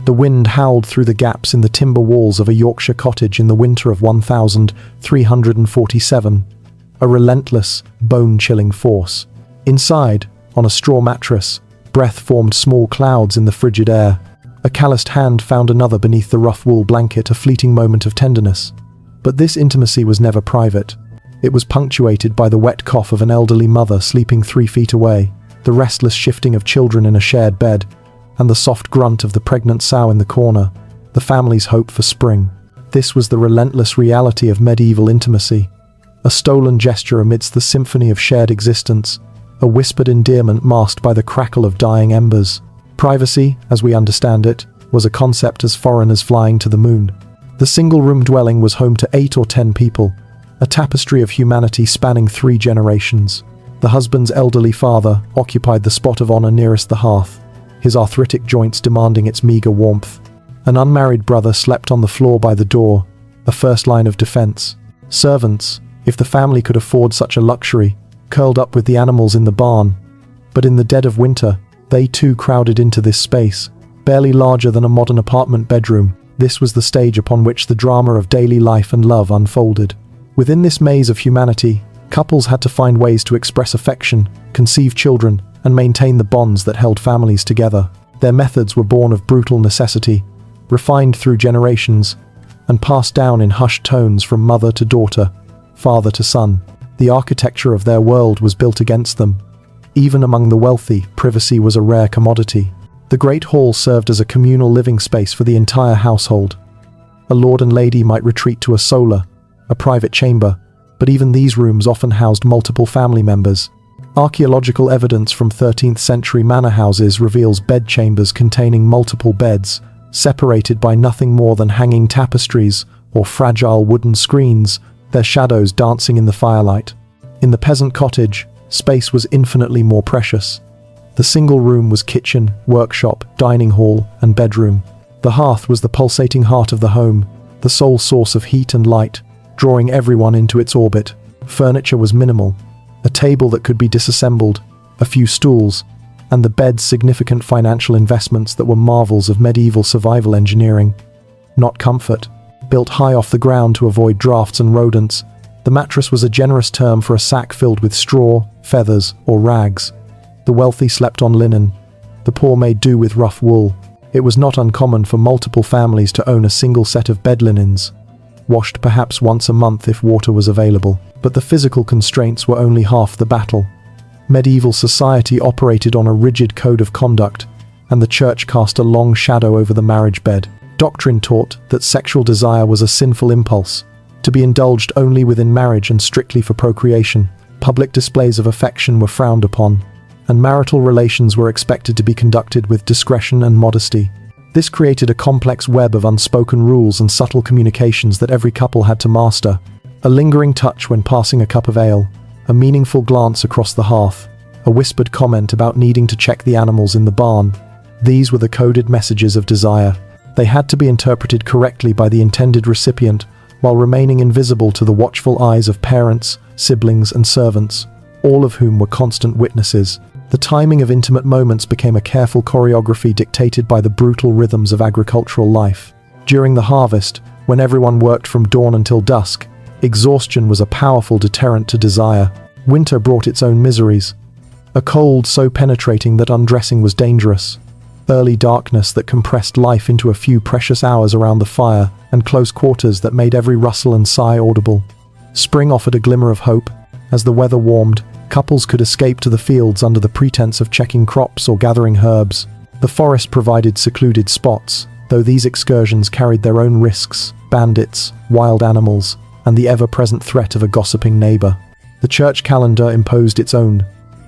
The wind howled through the gaps in the timber walls of a Yorkshire cottage in the winter of 1347, a relentless, bone-chilling force. Inside, on a straw mattress, breath formed small clouds in the frigid air. A calloused hand found another beneath the rough wool blanket, a fleeting moment of tenderness. But this intimacy was never private. It was punctuated by the wet cough of an elderly mother sleeping 3 feet away, the restless shifting of children in a shared bed, and the soft grunt of the pregnant sow in the corner, the family's hope for spring. This was the relentless reality of medieval intimacy. A stolen gesture amidst the symphony of shared existence, a whispered endearment masked by the crackle of dying embers. Privacy, as we understand it, was a concept as foreign as flying to the moon. The single-room dwelling was home to 8 or 10 people, a tapestry of humanity spanning 3 generations. The husband's elderly father occupied the spot of honor nearest the hearth, his arthritic joints demanding its meager warmth. An unmarried brother slept on the floor by the door, a first line of defense. Servants, if the family could afford such a luxury, curled up with the animals in the barn. But in the dead of winter, they too crowded into this space, barely larger than a modern apartment bedroom. This was the stage upon which the drama of daily life and love unfolded. Within this maze of humanity, couples had to find ways to express affection, conceive children, and maintain the bonds that held families together. Their methods were born of brutal necessity, refined through generations, and passed down in hushed tones from mother to daughter, father to son. The architecture of their world was built against them. Even among the wealthy, privacy was a rare commodity. The great hall served as a communal living space for the entire household. A lord and lady might retreat to a solar, a private chamber, but even these rooms often housed multiple family members. Archaeological evidence from 13th century manor houses reveals bedchambers containing multiple beds, separated by nothing more than hanging tapestries or fragile wooden screens, their shadows dancing in the firelight. In the peasant cottage, space was infinitely more precious. The single room was kitchen, workshop, dining hall, and bedroom. The hearth was the pulsating heart of the home, the sole source of heat and light, drawing everyone into its orbit. Furniture was minimal. A table that could be disassembled, a few stools, and the bed's significant financial investments that were marvels of medieval survival engineering. Not comfort. Built high off the ground to avoid drafts and rodents, the mattress was a generous term for a sack filled with straw, feathers, or rags. The wealthy slept on linen. The poor made do with rough wool. It was not uncommon for multiple families to own a single set of bed linens, washed perhaps once a month if water was available. But the physical constraints were only half the battle. Medieval society operated on a rigid code of conduct, and the church cast a long shadow over the marriage bed. Doctrine taught that sexual desire was a sinful impulse, to be indulged only within marriage and strictly for procreation. Public displays of affection were frowned upon, and marital relations were expected to be conducted with discretion and modesty. This created a complex web of unspoken rules and subtle communications that every couple had to master. A lingering touch when passing a cup of ale, a meaningful glance across the hearth, a whispered comment about needing to check the animals in the barn. These were the coded messages of desire. They had to be interpreted correctly by the intended recipient, while remaining invisible to the watchful eyes of parents, siblings, and servants, all of whom were constant witnesses. The timing of intimate moments became a careful choreography dictated by the brutal rhythms of agricultural life. During the harvest, when everyone worked from dawn until dusk, exhaustion was a powerful deterrent to desire. Winter brought its own miseries. A cold so penetrating that undressing was dangerous. Early darkness that compressed life into a few precious hours around the fire, and close quarters that made every rustle and sigh audible. Spring offered a glimmer of hope. As the weather warmed, couples could escape to the fields under the pretense of checking crops or gathering herbs. The forest provided secluded spots, though these excursions carried their own risks: bandits, wild animals, and the ever-present threat of a gossiping neighbor. The church calendar imposed its own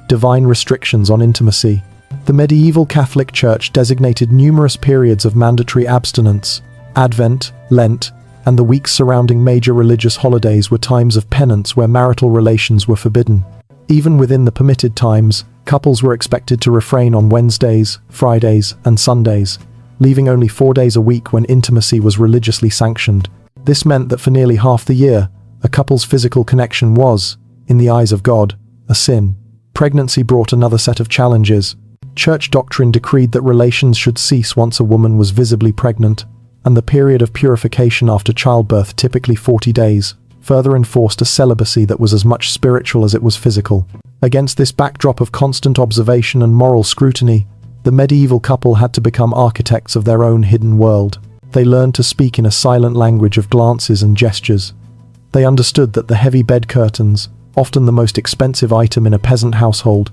divine restrictions on intimacy. The medieval Catholic Church designated numerous periods of mandatory abstinence. Advent, Lent, and the weeks surrounding major religious holidays were times of penance where marital relations were forbidden. Even within the permitted times, couples were expected to refrain on Wednesdays, Fridays, and Sundays, leaving only 4 days a week when intimacy was religiously sanctioned. This meant that for nearly half the year, a couple's physical connection was, in the eyes of God, a sin. Pregnancy brought another set of challenges. Church doctrine decreed that relations should cease once a woman was visibly pregnant, and the period of purification after childbirth, typically 40 days, further enforced a celibacy that was as much spiritual as it was physical. Against this backdrop of constant observation and moral scrutiny, the medieval couple had to become architects of their own hidden world. They learned to speak in a silent language of glances and gestures. They understood that the heavy bed curtains, often the most expensive item in a peasant household,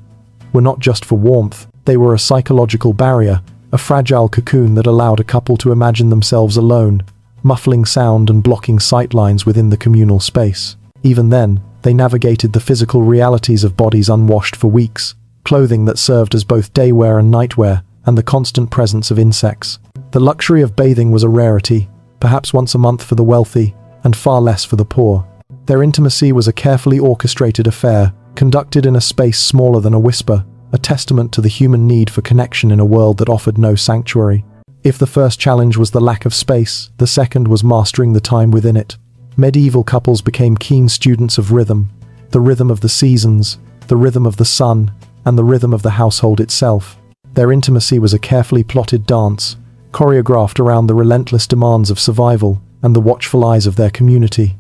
were not just for warmth. They were a psychological barrier, a fragile cocoon that allowed a couple to imagine themselves alone, muffling sound and blocking sightlines within the communal space. Even then, they navigated the physical realities of bodies unwashed for weeks, clothing that served as both daywear and nightwear, and the constant presence of insects. The luxury of bathing was a rarity, perhaps once a month for the wealthy, and far less for the poor. Their intimacy was a carefully orchestrated affair, conducted in a space smaller than a whisper, a testament to the human need for connection in a world that offered no sanctuary. If the first challenge was the lack of space, the second was mastering the time within it. Medieval couples became keen students of rhythm, the rhythm of the seasons, the rhythm of the sun, and the rhythm of the household itself. Their intimacy was a carefully plotted dance, choreographed around the relentless demands of survival and the watchful eyes of their community.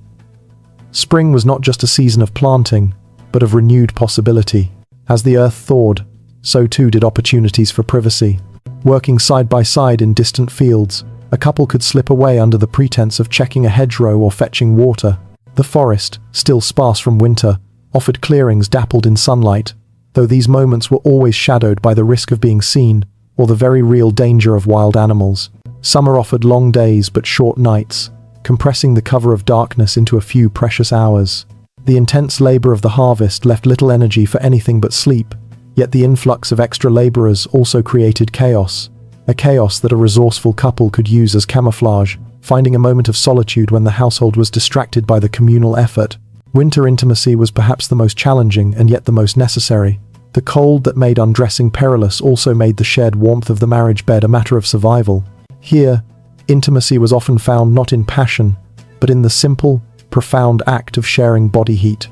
Spring was not just a season of planting, but of renewed possibility. As the earth thawed, so too did opportunities for privacy. Working side by side in distant fields, a couple could slip away under the pretense of checking a hedgerow or fetching water. The forest, still sparse from winter, offered clearings dappled in sunlight, though these moments were always shadowed by the risk of being seen, or the very real danger of wild animals. Summer offered long days but short nights, compressing the cover of darkness into a few precious hours. The intense labor of the harvest left little energy for anything but sleep, yet the influx of extra laborers also created chaos, a chaos that a resourceful couple could use as camouflage, finding a moment of solitude when the household was distracted by the communal effort. Winter intimacy was perhaps the most challenging and yet the most necessary. The cold that made undressing perilous also made the shared warmth of the marriage bed a matter of survival. Here, intimacy was often found not in passion, but in the simple, profound act of sharing body heat,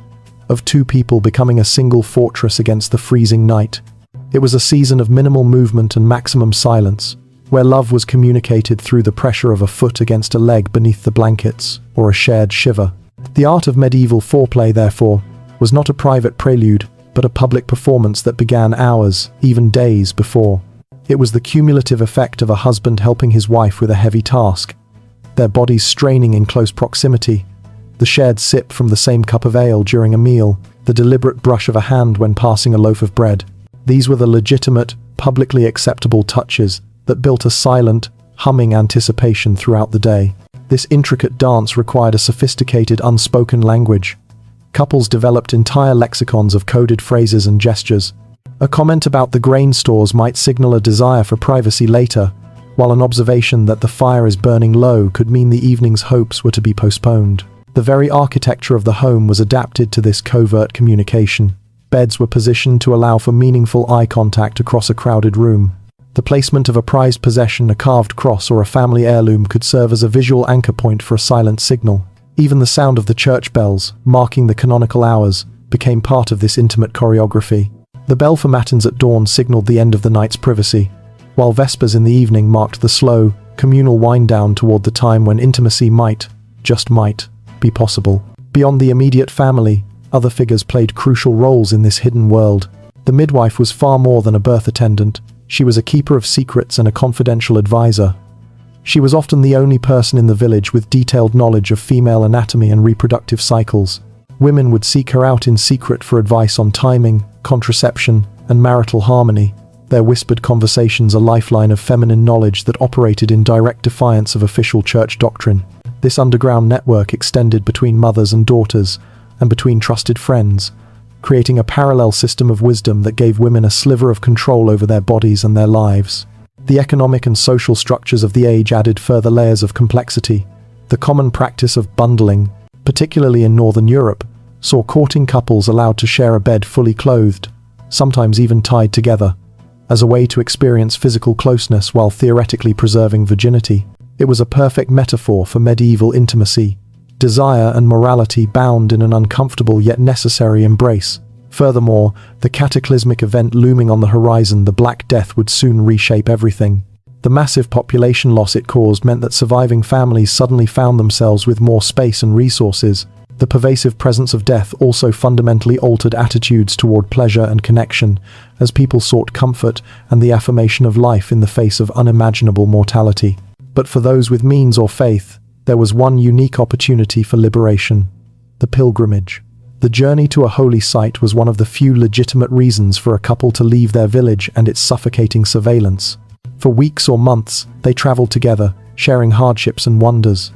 of two people becoming a single fortress against the freezing night. It was a season of minimal movement and maximum silence, where love was communicated through the pressure of a foot against a leg beneath the blankets, or a shared shiver. The art of medieval foreplay, therefore, was not a private prelude, but a public performance that began hours, even days before. It was the cumulative effect of a husband helping his wife with a heavy task, their bodies straining in close proximity, the shared sip from the same cup of ale during a meal, the deliberate brush of a hand when passing a loaf of bread. These were the legitimate, publicly acceptable touches that built a silent, humming anticipation throughout the day. This intricate dance required a sophisticated unspoken language. Couples developed entire lexicons of coded phrases and gestures. A comment about the grain stores might signal a desire for privacy later, while an observation that the fire is burning low could mean the evening's hopes were to be postponed. The very architecture of the home was adapted to this covert communication. Beds were positioned to allow for meaningful eye contact across a crowded room. The placement of a prized possession, a carved cross or a family heirloom, could serve as a visual anchor point for a silent signal. Even the sound of the church bells, marking the canonical hours, became part of this intimate choreography. The bell for matins at dawn signaled the end of the night's privacy, while vespers in the evening marked the slow, communal wind-down toward the time when intimacy might, just might, be possible. Beyond the immediate family, other figures played crucial roles in this hidden world. The midwife was far more than a birth attendant. She was a keeper of secrets and a confidential advisor. She was often the only person in the village with detailed knowledge of female anatomy and reproductive cycles. Women would seek her out in secret for advice on timing, contraception, and marital harmony, their whispered conversations a lifeline of feminine knowledge that operated in direct defiance of official church doctrine. This underground network extended between mothers and daughters, and between trusted friends, creating a parallel system of wisdom that gave women a sliver of control over their bodies and their lives. The economic and social structures of the age added further layers of complexity. The common practice of bundling, particularly in Northern Europe, saw courting couples allowed to share a bed fully clothed, sometimes even tied together, as a way to experience physical closeness while theoretically preserving virginity. It was a perfect metaphor for medieval intimacy, desire and morality bound in an uncomfortable yet necessary embrace. Furthermore, the cataclysmic event looming on the horizon, the Black Death, would soon reshape everything. The massive population loss it caused meant that surviving families suddenly found themselves with more space and resources. The pervasive presence of death also fundamentally altered attitudes toward pleasure and connection, as people sought comfort and the affirmation of life in the face of unimaginable mortality. But for those with means or faith, there was one unique opportunity for liberation: the pilgrimage. The journey to a holy site was one of the few legitimate reasons for a couple to leave their village and its suffocating surveillance. For weeks or months, they traveled together, sharing hardships and wonders.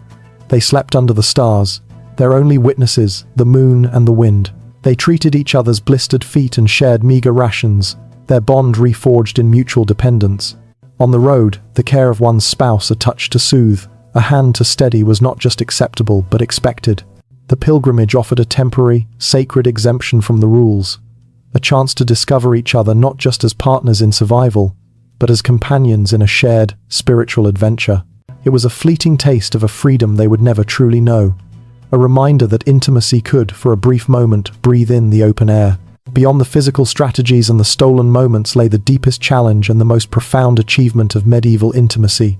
They slept under the stars, their only witnesses, the moon and the wind. They treated each other's blistered feet and shared meager rations, their bond reforged in mutual dependence. On the road, the care of one's spouse, a touch to soothe, a hand to steady, was not just acceptable but expected. The pilgrimage offered a temporary, sacred exemption from the rules, a chance to discover each other not just as partners in survival, but as companions in a shared, spiritual adventure. It was a fleeting taste of a freedom they would never truly know, a reminder that intimacy could, for a brief moment, breathe in the open air. Beyond the physical strategies and the stolen moments lay the deepest challenge and the most profound achievement of medieval intimacy: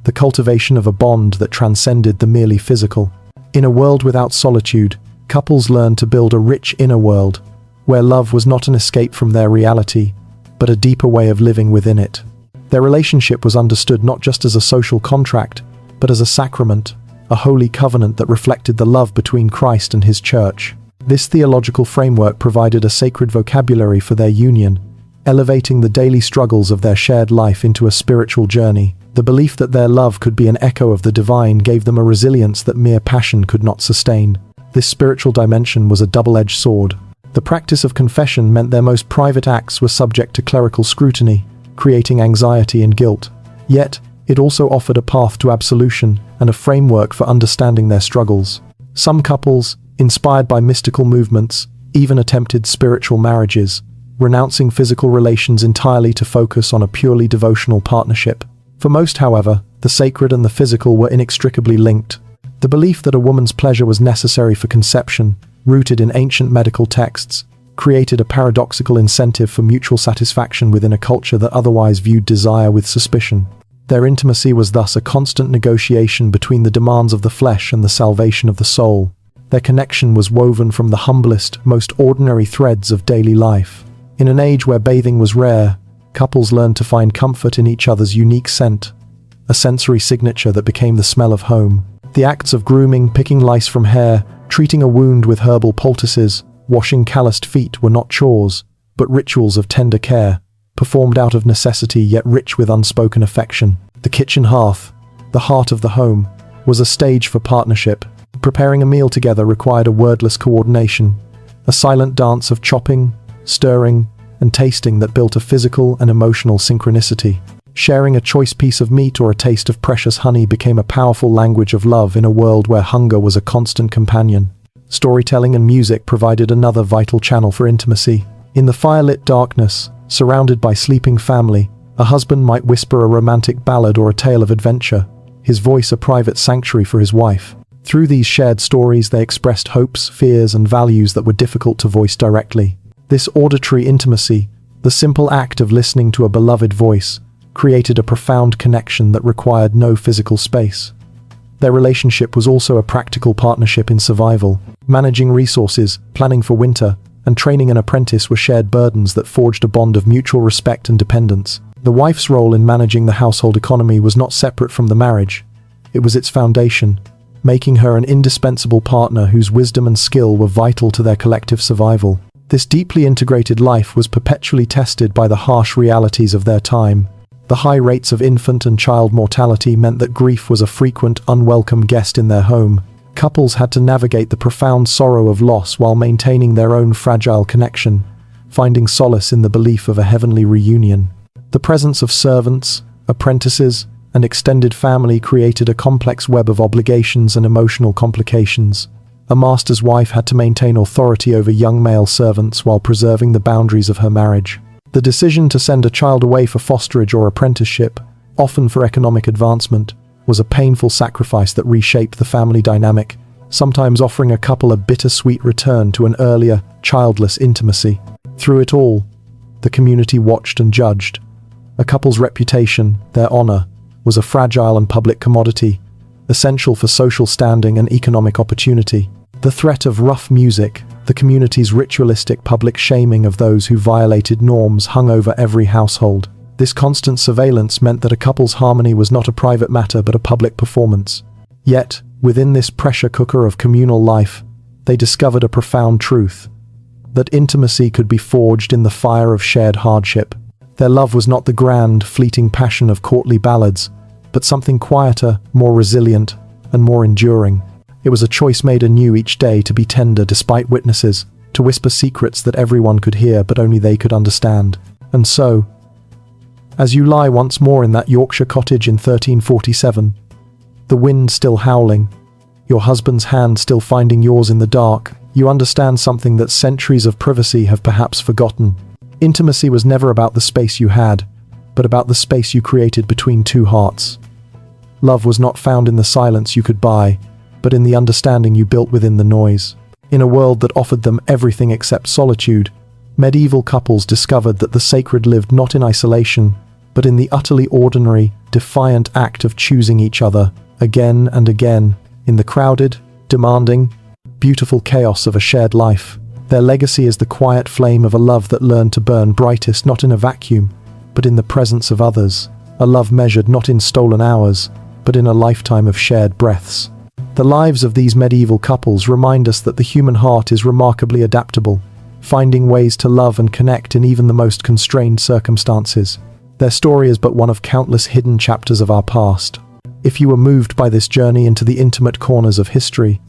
the cultivation of a bond that transcended the merely physical. In a world without solitude, couples learned to build a rich inner world, where love was not an escape from their reality, but a deeper way of living within it. Their relationship was understood not just as a social contract, but as a sacrament, a holy covenant that reflected the love between Christ and his church. This theological framework provided a sacred vocabulary for their union, elevating the daily struggles of their shared life into a spiritual journey. The belief that their love could be an echo of the divine gave them a resilience that mere passion could not sustain. This spiritual dimension was a double-edged sword. The practice of confession meant their most private acts were subject to clerical scrutiny, creating anxiety and guilt. Yet, it also offered a path to absolution and a framework for understanding their struggles. Some couples, inspired by mystical movements, even attempted spiritual marriages, renouncing physical relations entirely to focus on a purely devotional partnership. For most, however, the sacred and the physical were inextricably linked. The belief that a woman's pleasure was necessary for conception, rooted in ancient medical texts, created a paradoxical incentive for mutual satisfaction within a culture that otherwise viewed desire with suspicion. Their intimacy was thus a constant negotiation between the demands of the flesh and the salvation of the soul. Their connection was woven from the humblest, most ordinary threads of daily life. In an age where bathing was rare, couples learned to find comfort in each other's unique scent, a sensory signature that became the smell of home. The acts of grooming, picking lice from hair, treating a wound with herbal poultices, washing calloused feet were not chores, but rituals of tender care, performed out of necessity yet rich with unspoken affection. The kitchen hearth, the heart of the home, was a stage for partnership. Preparing a meal together required a wordless coordination, a silent dance of chopping, stirring, and tasting that built a physical and emotional synchronicity. Sharing a choice piece of meat or a taste of precious honey became a powerful language of love in a world where hunger was a constant companion. Storytelling and music provided another vital channel for intimacy. In the firelit darkness, surrounded by sleeping family, a husband might whisper a romantic ballad or a tale of adventure, his voice a private sanctuary for his wife. Through these shared stories, they expressed hopes, fears, and values that were difficult to voice directly. This auditory intimacy, the simple act of listening to a beloved voice, created a profound connection that required no physical space. Their relationship was also a practical partnership in survival. Managing resources, planning for winter, and training an apprentice were shared burdens that forged a bond of mutual respect and dependence. The wife's role in managing the household economy was not separate from the marriage. It was its foundation, making her an indispensable partner whose wisdom and skill were vital to their collective survival. This deeply integrated life was perpetually tested by the harsh realities of their time. The high rates of infant and child mortality meant that grief was a frequent, unwelcome guest in their home. Couples had to navigate the profound sorrow of loss while maintaining their own fragile connection, finding solace in the belief of a heavenly reunion. The presence of servants, apprentices, and extended family created a complex web of obligations and emotional complications. A master's wife had to maintain authority over young male servants while preserving the boundaries of her marriage. The decision to send a child away for fosterage or apprenticeship, often for economic advancement, was a painful sacrifice that reshaped the family dynamic, sometimes offering a couple a bittersweet return to an earlier, childless intimacy. Through it all, the community watched and judged. A couple's reputation, their honor, was a fragile and public commodity, essential for social standing and economic opportunity. The threat of rough music, the community's ritualistic public shaming of those who violated norms hung over every household. This constant surveillance meant that a couple's harmony was not a private matter but a public performance. Yet, within this pressure cooker of communal life, they discovered a profound truth: that intimacy could be forged in the fire of shared hardship. Their love was not the grand, fleeting passion of courtly ballads, but something quieter, more resilient, and more enduring. It was a choice made anew each day to be tender despite witnesses, to whisper secrets that everyone could hear but only they could understand. And so, as you lie once more in that Yorkshire cottage in 1347, the wind still howling, your husband's hand still finding yours in the dark, you understand something that centuries of privacy have perhaps forgotten. Intimacy was never about the space you had, but about the space you created between two hearts. Love was not found in the silence you could buy, but in the understanding you built within the noise. In a world that offered them everything except solitude, medieval couples discovered that the sacred lived not in isolation, but in the utterly ordinary, defiant act of choosing each other, again and again, in the crowded, demanding, beautiful chaos of a shared life. Their legacy is the quiet flame of a love that learned to burn brightest not in a vacuum, but in the presence of others. A love measured not in stolen hours, but in a lifetime of shared breaths. The lives of these medieval couples remind us that the human heart is remarkably adaptable, finding ways to love and connect in even the most constrained circumstances. Their story is but one of countless hidden chapters of our past. If you were moved by this journey into the intimate corners of history,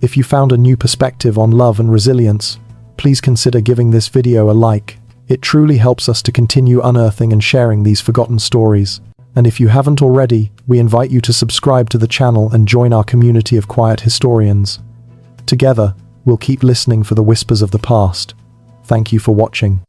if you found a new perspective on love and resilience, please consider giving this video a like. It truly helps us to continue unearthing and sharing these forgotten stories. And if you haven't already, we invite you to subscribe to the channel and join our community of quiet historians. Together, we'll keep listening for the whispers of the past. Thank you for watching.